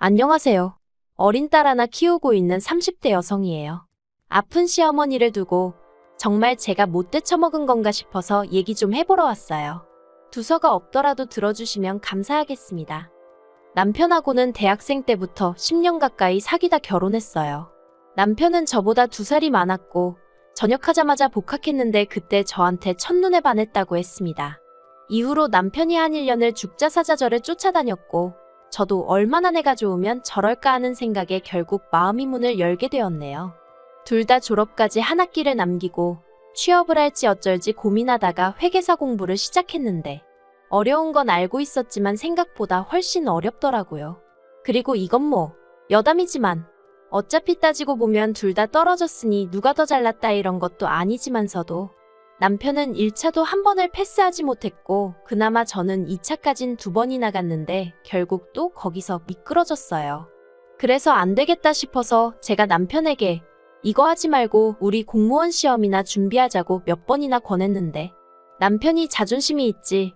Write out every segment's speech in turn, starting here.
안녕하세요. 어린 딸 하나 키우고 있는 30대 여성이에요. 아픈 시어머니를 두고 정말 제가 못돼 처먹은 건가 싶어서 얘기 좀 해보러 왔어요. 두서가 없더라도 들어주시면 감사하겠습니다. 남편하고는 대학생 때부터 10년 가까이 사귀다 결혼했어요. 남편은 저보다 2살이 많았고 전역하자마자 복학했는데 그때 저한테 첫눈에 반했다고 했습니다. 이후로 남편이 한 1년을 죽자사자절을 쫓아다녔고 저도 얼마나 내가 좋으면 저럴까 하는 생각에 결국 마음이 문을 열게 되었네요. 둘 다 졸업까지 한 학기를 남기고 취업을 할지 어쩔지 고민하다가 회계사 공부를 시작했는데 어려운 건 알고 있었지만 생각보다 훨씬 어렵더라고요. 그리고 이건 뭐 여담이지만 어차피 따지고 보면 둘 다 떨어졌으니 누가 더 잘났다 이런 것도 아니지만서도 남편은 1차도 한 번을 패스하지 못했고 그나마 저는 2차까진 2번이나 갔는데 결국 또 거기서 미끄러졌어요. 그래서 안 되겠다 싶어서 제가 남편에게 이거 하지 말고 우리 공무원 시험이나 준비하자고 몇 번이나 권했는데 남편이 자존심이 있지.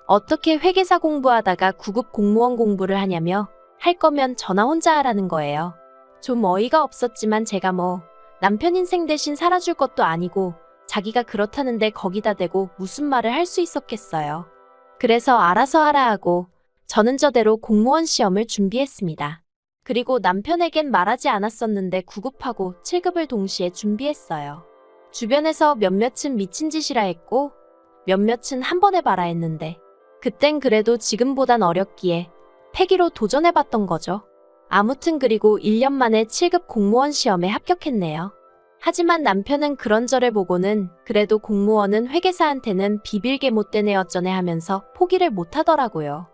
어떻게 회계사 공부하다가 9급 공무원 공부를 하냐며 할 거면 저나 혼자 하라는 거예요. 좀 어이가 없었지만 제가 뭐 남편 인생 대신 살아줄 것도 아니고 자기가 그렇다는데 거기다 대고 무슨 말을 할 수 있었겠어요. 그래서 알아서 하라 하고 저는 저대로 공무원 시험을 준비했습니다. 그리고 남편에겐 말하지 않았었는데 9급하고 7급을 동시에 준비했어요. 주변에서 몇몇은 미친 짓이라 했고 몇몇은 한 번 해봐라 했는데 그땐 그래도 지금보단 어렸기에 패기로 도전해봤던 거죠. 아무튼 그리고 1년 만에 7급 공무원 시험에 합격했네요. 하지만 남편은 그런 저를 보고는 그래도 공무원은 회계사한테는 비빌게 못되네 어쩌네 하면서 포기를 못하더라고요.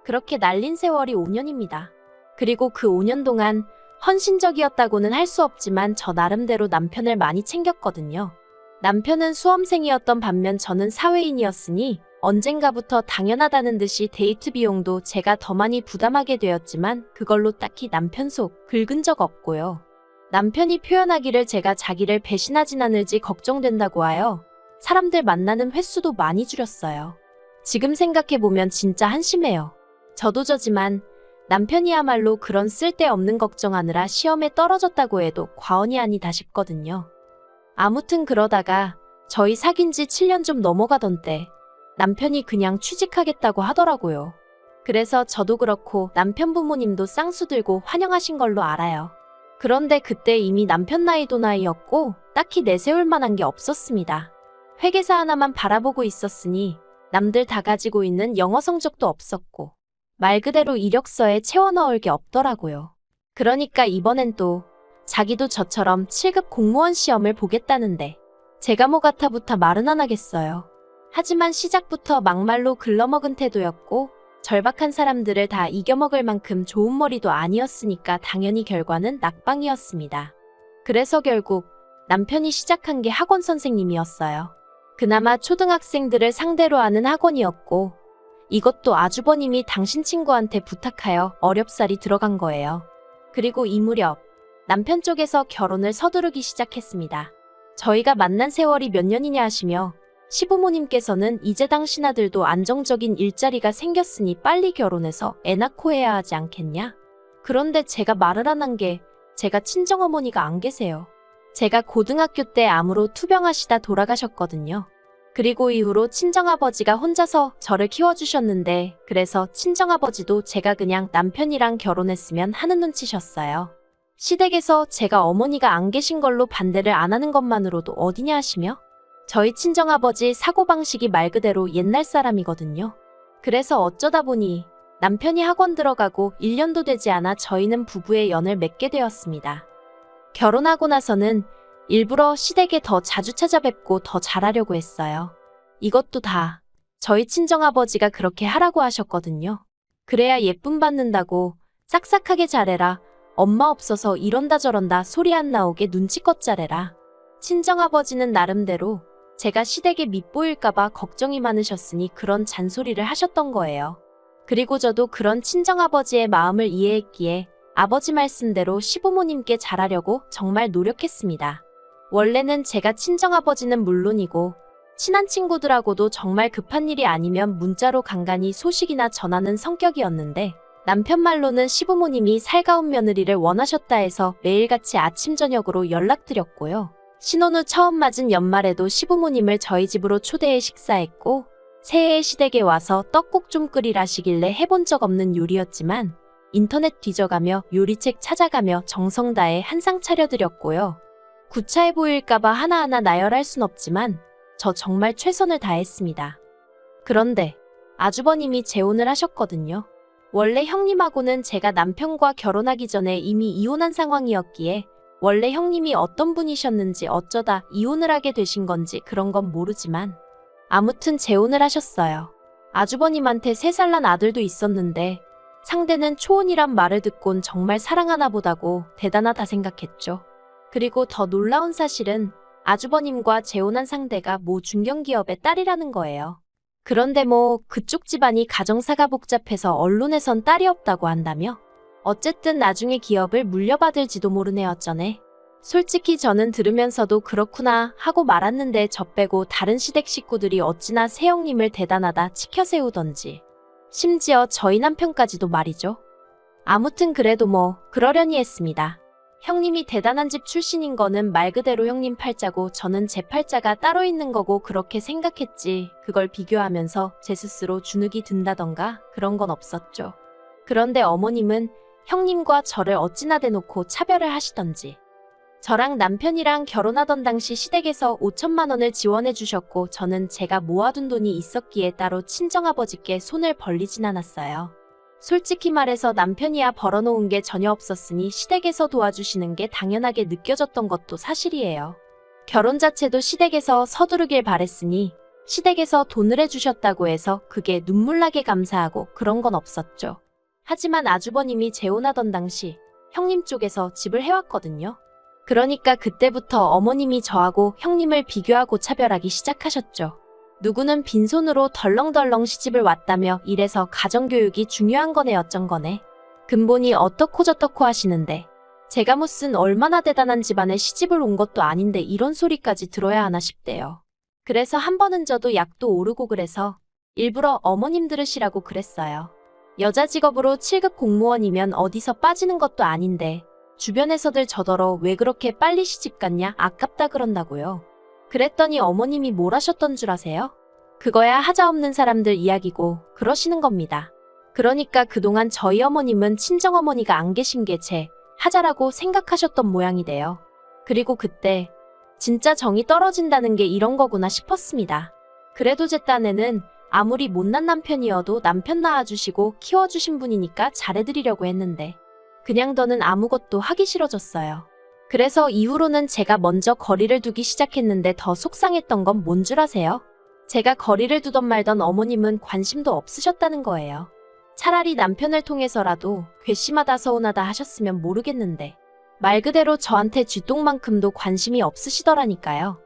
그렇게 날린 세월이 5년입니다. 그리고 그 5년 동안 헌신적이었다고는 할 수 없지만 저 나름대로 남편을 많이 챙겼거든요. 남편은 수험생이었던 반면 저는 사회인이었으니 언젠가부터 당연하다는 듯이 데이트 비용도 제가 더 많이 부담하게 되었지만 그걸로 딱히 남편 속 긁은 적 없고요. 남편이 표현하기를 제가 자기를 배신하진 않을지 걱정된다고 하여 사람들 만나는 횟수도 많이 줄였어요. 지금 생각해보면 진짜 한심해요. 저도 저지만 남편이야말로 그런 쓸데없는 걱정하느라 시험에 떨어졌다고 해도 과언이 아니다 싶거든요. 아무튼 그러다가 저희 사귄 지 7년 좀 넘어가던 때 남편이 그냥 취직하겠다고 하더라고요. 그래서 저도 그렇고 남편 부모님도 쌍수 들고 환영하신 걸로 알아요. 그런데 그때 이미 남편 나이도 나이였고 딱히 내세울 만한 게 없었습니다. 회계사 하나만 바라보고 있었으니 남들 다 가지고 있는 영어 성적도 없었고 말 그대로 이력서에 채워 넣을 게 없더라고요. 그러니까 이번엔 또 자기도 저처럼 7급 공무원 시험을 보겠다는데 제가 뭐 가타부타 말은 안 하겠어요. 하지만 시작부터 막말로 글러먹은 태도였고 절박한 사람들을 다 이겨먹을 만큼 좋은 머리도 아니었으니까 당연히 결과는 낙방이었습니다. 그래서 결국 남편이 시작한 게 학원 선생님이었어요. 그나마 초등학생들을 상대로 하는 학원이었고 이것도 아주버님이 당신 친구한테 부탁하여 어렵사리 들어간 거예요. 그리고 이 무렵 남편 쪽에서 결혼을 서두르기 시작했습니다. 저희가 만난 세월이 몇 년이냐 하시며 시부모님께서는 이제 당신 아들도 안정적인 일자리가 생겼으니 빨리 결혼해서 애 낳고 해야 하지 않겠냐? 그런데 제가 말을 안 한 게 제가 친정어머니가 안 계세요. 제가 고등학교 때 암으로 투병하시다 돌아가셨거든요. 그리고 이후로 친정아버지가 혼자서 저를 키워주셨는데 그래서 친정아버지도 제가 그냥 남편이랑 결혼했으면 하는 눈치셨어요. 시댁에서 제가 어머니가 안 계신 걸로 반대를 안 하는 것만으로도 어디냐 하시며 저희 친정아버지 사고방식이 말 그대로 옛날 사람이거든요. 그래서 어쩌다 보니 남편이 학원 들어가고 1년도 되지 않아 저희는 부부의 연을 맺게 되었습니다. 결혼하고 나서는 일부러 시댁에 더 자주 찾아뵙고 더 잘하려고 했어요. 이것도 다 저희 친정아버지가 그렇게 하라고 하셨거든요. 그래야 예쁨 받는다고 싹싹하게 잘해라. 엄마 없어서 이런다 저런다 소리 안 나오게 눈치껏 잘해라. 친정아버지는 나름대로 제가 시댁에 밉보일까봐 걱정이 많으셨으니 그런 잔소리를 하셨던 거예요. 그리고 저도 그런 친정아버지의 마음을 이해했기에 아버지 말씀대로 시부모님께 잘하려고 정말 노력했습니다. 원래는 제가 친정아버지는 물론이고 친한 친구들하고도 정말 급한 일이 아니면 문자로 간간히 소식이나 전하는 성격이었는데 남편 말로는 시부모님이 살가운 며느리를 원하셨다 해서 매일같이 아침 저녁으로 연락드렸고요. 신혼 후 처음 맞은 연말에도 시부모님을 저희 집으로 초대해 식사했고, 새해에 시댁에 와서 떡국 좀 끓이라시길래 해본 적 없는 요리였지만 인터넷 뒤져가며 요리책 찾아가며 정성 다해 한상 차려드렸고요. 구차해 보일까봐 하나하나 나열할 순 없지만 저 정말 최선을 다했습니다. 그런데 아주버님이 재혼을 하셨거든요. 원래 형님하고는 제가 남편과 결혼하기 전에 이미 이혼한 상황이었기에 원래 형님이 어떤 분이셨는지 어쩌다 이혼을 하게 되신 건지 그런 건 모르지만 아무튼 재혼을 하셨어요. 아주버님한테 3살 난 아들도 있었는데 상대는 초혼이란 말을 듣곤 정말 사랑하나 보다고 대단하다 생각했죠. 그리고 더 놀라운 사실은 아주버님과 재혼한 상대가 모 중견기업의 딸이라는 거예요. 그런데 뭐 그쪽 집안이 가정사가 복잡해서 언론에선 딸이 없다고 한다며? 어쨌든 나중에 기업을 물려받을지도 모르네 어쩌네. 솔직히 저는 들으면서도 그렇구나 하고 말았는데 저 빼고 다른 시댁 식구들이 어찌나 새형님을 대단하다 치켜세우던지. 심지어 저희 남편까지도 말이죠. 아무튼 그래도 뭐 그러려니 했습니다. 형님이 대단한 집 출신인 거는 말 그대로 형님 팔자고 저는 제 팔자가 따로 있는 거고 그렇게 생각했지. 그걸 비교하면서 제 스스로 주눅이 든다던가 그런 건 없었죠. 그런데 어머님은 형님과 저를 어찌나 대놓고 차별을 하시던지. 저랑 남편이랑 결혼하던 당시 시댁에서 5천만 원을 지원해 주셨고 저는 제가 모아둔 돈이 있었기에 따로 친정아버지께 손을 벌리진 않았어요. 솔직히 말해서 남편이야 벌어놓은 게 전혀 없었으니 시댁에서 도와주시는 게 당연하게 느껴졌던 것도 사실이에요. 결혼 자체도 시댁에서 서두르길 바랬으니 시댁에서 돈을 해주셨다고 해서 그게 눈물나게 감사하고 그런 건 없었죠. 하지만 아주버님이 재혼하던 당시 형님 쪽에서 집을 해왔거든요. 그러니까 그때부터 어머님이 저하고 형님을 비교하고 차별하기 시작하셨죠. 누구는 빈손으로 덜렁덜렁 시집을 왔다며 이래서 가정교육이 중요한 거네 어쩐 거네. 근본이 어떻고 저떻고 하시는데 제가 무슨 얼마나 대단한 집안에 시집을 온 것도 아닌데 이런 소리까지 들어야 하나 싶대요. 그래서 한 번은 저도 약도 오르고 그래서 일부러 어머님 들으시라고 그랬어요. 여자 직업으로 7급 공무원이면 어디서 빠지는 것도 아닌데 주변에서들 저더러 왜 그렇게 빨리 시집 갔냐 아깝다 그런다고요. 그랬더니 어머님이 뭘 하셨던 줄 아세요? 그거야 하자 없는 사람들 이야기고 그러시는 겁니다. 그러니까 그동안 저희 어머님은 친정어머니가 안 계신 게 제 하자라고 생각하셨던 모양이 돼요. 그리고 그때 진짜 정이 떨어진다는 게 이런 거구나 싶었습니다. 그래도 제 딴에는 아무리 못난 남편이어도 남편 낳아주시고 키워주신 분이니까 잘해드리려고 했는데 그냥 더는 아무것도 하기 싫어졌어요. 그래서 이후로는 제가 먼저 거리를 두기 시작했는데 더 속상했던 건 뭔 줄 아세요? 제가 거리를 두던 말던 어머님은 관심도 없으셨다는 거예요. 차라리 남편을 통해서라도 괘씸하다 서운하다 하셨으면 모르겠는데 말 그대로 저한테 쥐똥만큼도 관심이 없으시더라니까요.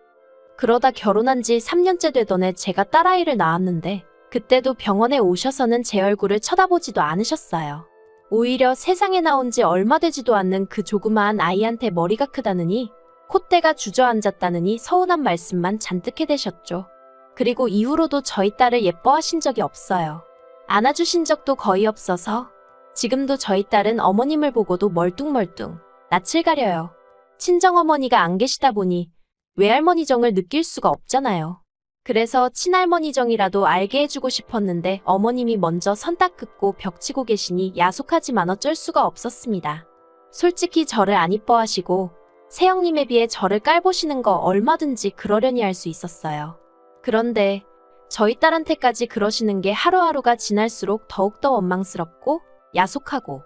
그러다 결혼한 지 3년째 되던 해 제가 딸아이를 낳았는데 그때도 병원에 오셔서는 제 얼굴을 쳐다보지도 않으셨어요. 오히려 세상에 나온 지 얼마 되지도 않는 그 조그마한 아이한테 머리가 크다느니 콧대가 주저앉았다느니 서운한 말씀만 잔뜩 해대셨죠. 그리고 이후로도 저희 딸을 예뻐하신 적이 없어요. 안아주신 적도 거의 없어서 지금도 저희 딸은 어머님을 보고도 멀뚱멀뚱 낯을 가려요. 친정어머니가 안 계시다 보니 외할머니 정을 느낄 수가 없잖아요. 그래서 친할머니 정이라도 알게 해주고 싶었는데 어머님이 먼저 선 딱 긋고 벽치고 계시니 야속하지만 어쩔 수가 없었습니다. 솔직히 저를 안 이뻐하시고 새형님에 비해 저를 깔보시는 거 얼마든지 그러려니 할 수 있었어요. 그런데 저희 딸한테까지 그러시는 게 하루하루가 지날수록 더욱더 원망스럽고 야속하고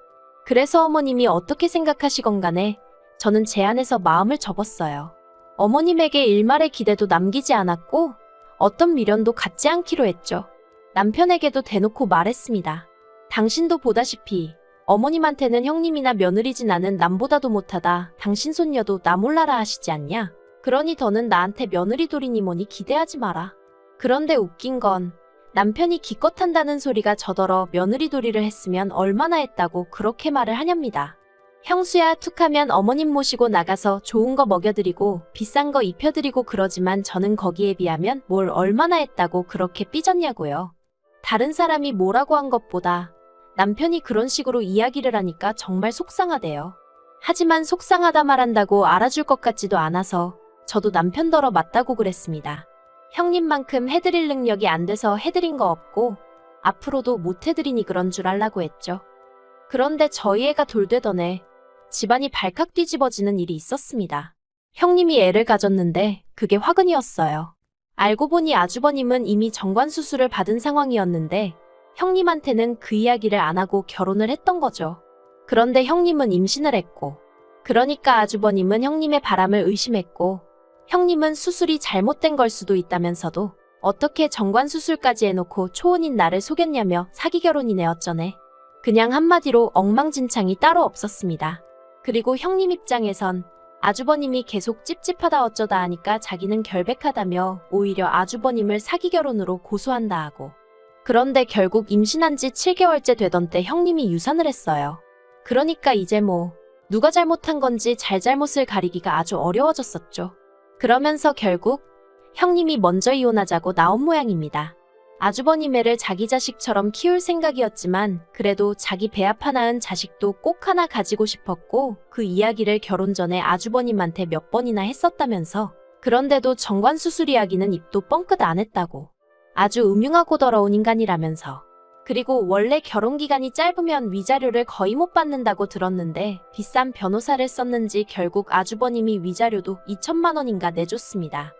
그래서 어머님이 어떻게 생각하시건 간에 저는 제 안에서 마음을 접었어요. 어머님에게 일말의 기대도 남기지 않았고 어떤 미련도 갖지 않기로 했죠. 남편에게도 대놓고 말했습니다. 당신도 보다시피 어머님한테는 형님이나 며느리진 않은 남보다도 못하다. 당신 손녀도 나 몰라라 하시지 않냐? 그러니 더는 나한테 며느리 돌이니 뭐니 기대하지 마라. 그런데 웃긴 건 남편이 기껏 한다는 소리가 저더러 며느리 돌이를 했으면 얼마나 했다고 그렇게 말을 하렵니다. 형수야 툭하면 어머님 모시고 나가서 좋은 거 먹여드리고 비싼 거 입혀드리고 그러지만 저는 거기에 비하면 뭘 얼마나 했다고 그렇게 삐졌냐고요. 다른 사람이 뭐라고 한 것보다 남편이 그런 식으로 이야기를 하니까 정말 속상하대요. 하지만 속상하다 말한다고 알아줄 것 같지도 않아서 저도 남편더러 맞다고 그랬습니다. 형님만큼 해드릴 능력이 안 돼서 해드린 거 없고 앞으로도 못 해드리니 그런 줄 알라고 했죠. 그런데 저희 애가 돌되던 애 집안이 발칵 뒤집어지는 일이 있었습니다. 형님이 애를 가졌는데 그게 화근이었어요. 알고 보니 아주버님은 이미 정관수술을 받은 상황이었는데 형님한테는 그 이야기를 안 하고 결혼을 했던 거죠. 그런데 형님은 임신을 했고 그러니까 아주버님은 형님의 바람을 의심했고 형님은 수술이 잘못된 걸 수도 있다면서도 어떻게 정관수술까지 해놓고 초혼인 나를 속였냐며 사기 결혼이네 어쩌네. 그냥 한마디로 엉망진창이 따로 없었습니다. 그리고 형님 입장에선 아주버님이 계속 찝찝하다 어쩌다 하니까 자기는 결백하다며 오히려 아주버님을 사기 결혼으로 고소한다 하고 그런데 결국 임신한 지 7개월째 되던 때 형님이 유산을 했어요. 그러니까 이제 뭐 누가 잘못한 건지 잘잘못을 가리기가 아주 어려워졌었죠. 그러면서 결국 형님이 먼저 이혼하자고 나온 모양입니다. 아주버님 애를 자기 자식처럼 키울 생각이었지만 그래도 자기 배아파 낳은 자식도 꼭 하나 가지고 싶었고 그 이야기를 결혼 전에 아주버님한테 몇 번이나 했었다면서 그런데도 정관수술 이야기는 입도 뻥끗 안 했다고. 아주 음흉하고 더러운 인간이라면서. 그리고 원래 결혼 기간이 짧으면 위자료를 거의 못 받는다고 들었는데 비싼 변호사를 썼는지 결국 아주버님이 위자료도 2천만 원인가 내줬습니다.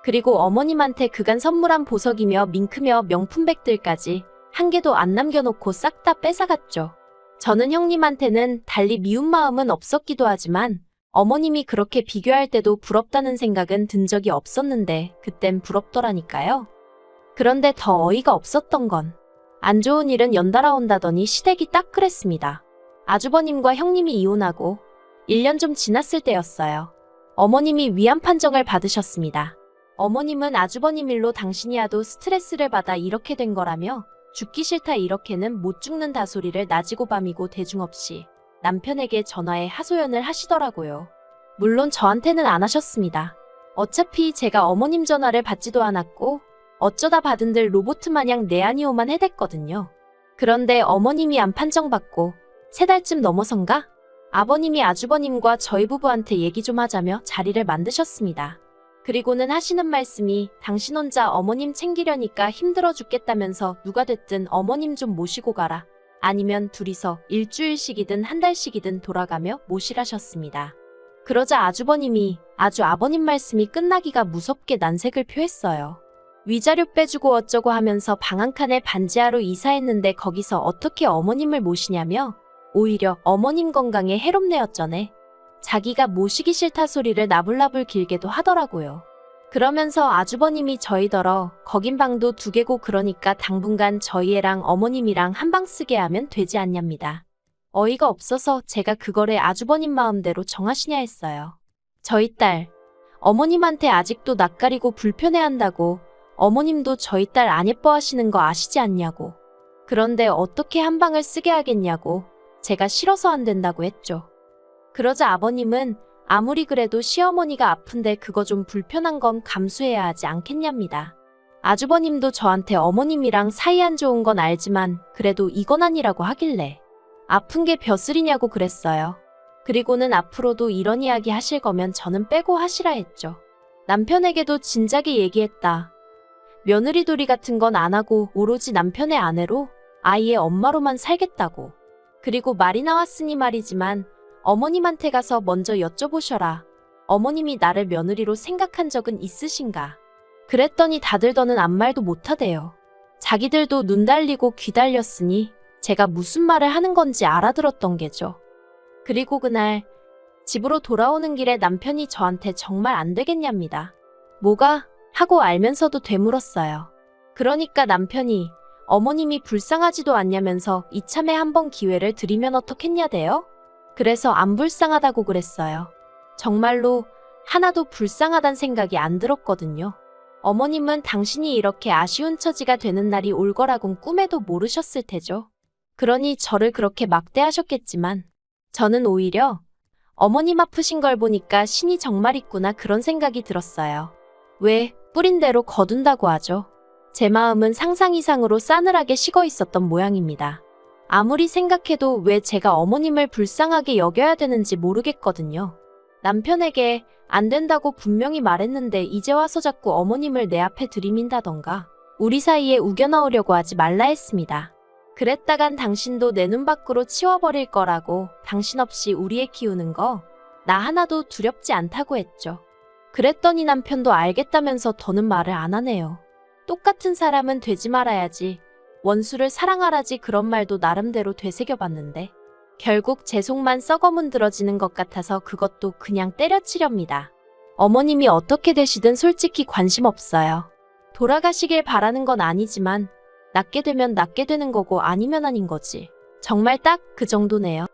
그리고 어머님한테 그간 선물한 보석이며 밍크며 명품백들까지 한 개도 안 남겨놓고 싹 다 뺏어갔죠. 저는 형님한테는 달리 미운 마음은 없었기도 하지만 어머님이 그렇게 비교할 때도 부럽다는 생각은 든 적이 없었는데 그땐 부럽더라니까요. 그런데 더 어이가 없었던 건 안 좋은 일은 연달아 온다더니 시댁이 딱 그랬습니다. 아주버님과 형님이 이혼하고 1년 좀 지났을 때였어요. 어머님이 위안 판정을 받으셨습니다. 어머님은 아주버님 일로 당신이 하도 스트레스를 받아 이렇게 된 거라며 죽기 싫다 이렇게는 못 죽는다 소리를 낮이고 밤이고 대중 없이 남편에게 전화해 하소연을 하시더라고요. 물론 저한테는 안 하셨습니다. 어차피 제가 어머님 전화를 받지도 않았고 어쩌다 받은들 로보트 마냥 내아니오만 해댔거든요. 그런데 어머님이 안 판정받고 3달쯤 넘어선가? 아버님이 아주버님과 저희 부부한테 얘기 좀 하자며 자리를 만드셨습니다. 그리고는 하시는 말씀이 당신 혼자 어머님 챙기려니까 힘들어 죽겠다면서 누가 됐든 어머님 좀 모시고 가라. 아니면 둘이서 일주일씩이든 한 달씩이든 돌아가며 모시라셨습니다. 그러자 아주버님이 아주 아버님 말씀이 끝나기가 무섭게 난색을 표했어요. 위자료 빼주고 어쩌고 하면서 방 한 칸에 반지하로 이사했는데 거기서 어떻게 어머님을 모시냐며 오히려 어머님 건강에 해롭네 어쩌네. 자기가 모시기 싫다 소리를 나불나불 길게도 하더라고요. 그러면서 아주버님이 저희더러 거긴 방도 2개고 그러니까 당분간 저희 애랑 어머님이랑 한 방 쓰게 하면 되지 않냐입니다. 어이가 없어서 제가 그거를 아주버님 마음대로 정하시냐 했어요. 저희 딸, 어머님한테 아직도 낯가리고 불편해한다고 어머님도 저희 딸 안 예뻐하시는 거 아시지 않냐고. 그런데 어떻게 한 방을 쓰게 하겠냐고 제가 싫어서 안 된다고 했죠. 그러자 아버님은 아무리 그래도 시어머니가 아픈데 그거 좀 불편한 건 감수해야 하지 않겠냐입니다. 아주버님도 저한테 어머님이랑 사이 안 좋은 건 알지만 그래도 이건 아니라고 하길래 아픈 게 벼슬이냐고 그랬어요. 그리고는 앞으로도 이런 이야기 하실 거면 저는 빼고 하시라 했죠. 남편에게도 진작에 얘기했다. 며느리돌이 같은 건 안 하고 오로지 남편의 아내로 아이의 엄마로만 살겠다고. 그리고 말이 나왔으니 말이지만 어머님한테 가서 먼저 여쭤보셔라. 어머님이 나를 며느리로 생각한 적은 있으신가? 그랬더니 다들 더는 아무 말도 못하대요. 자기들도 눈 달리고 귀 달렸으니 제가 무슨 말을 하는 건지 알아들었던 게죠. 그리고 그날 집으로 돌아오는 길에 남편이 저한테 정말 안 되겠냐입니다. 뭐가? 하고 알면서도 되물었어요. 그러니까 남편이 어머님이 불쌍하지도 않냐면서 이참에 한번 기회를 드리면 어떻겠냐대요? 그래서 안 불쌍하다고 그랬어요. 정말로 하나도 불쌍하단 생각이 안 들었거든요. 어머님은 당신이 이렇게 아쉬운 처지가 되는 날이 올 거라곤 꿈에도 모르셨을 테죠. 그러니 저를 그렇게 막대하셨겠지만 저는 오히려 어머님 아프신 걸 보니까 신이 정말 있구나 그런 생각이 들었어요. 왜 뿌린 대로 거둔다고 하죠. 제 마음은 상상 이상으로 싸늘하게 식어 있었던 모양입니다. 아무리 생각해도 왜 제가 어머님을 불쌍하게 여겨야 되는지 모르겠거든요. 남편에게 안 된다고 분명히 말했는데 이제 와서 자꾸 어머님을 내 앞에 들이민다던가 우리 사이에 우겨넣으려고 하지 말라 했습니다. 그랬다간 당신도 내 눈 밖으로 치워버릴 거라고 당신 없이 우리 애 키우는 거 나 하나도 두렵지 않다고 했죠. 그랬더니 남편도 알겠다면서 더는 말을 안 하네요. 똑같은 사람은 되지 말아야지. 원수를 사랑하라지 그런 말도 나름대로 되새겨봤는데 결국 제 속만 썩어 문드러지는 것 같아서 그것도 그냥 때려치렵니다. 어머님이 어떻게 되시든 솔직히 관심 없어요. 돌아가시길 바라는 건 아니지만 낫게 되면 낫게 되는 거고 아니면 아닌 거지. 정말 딱 그 정도네요.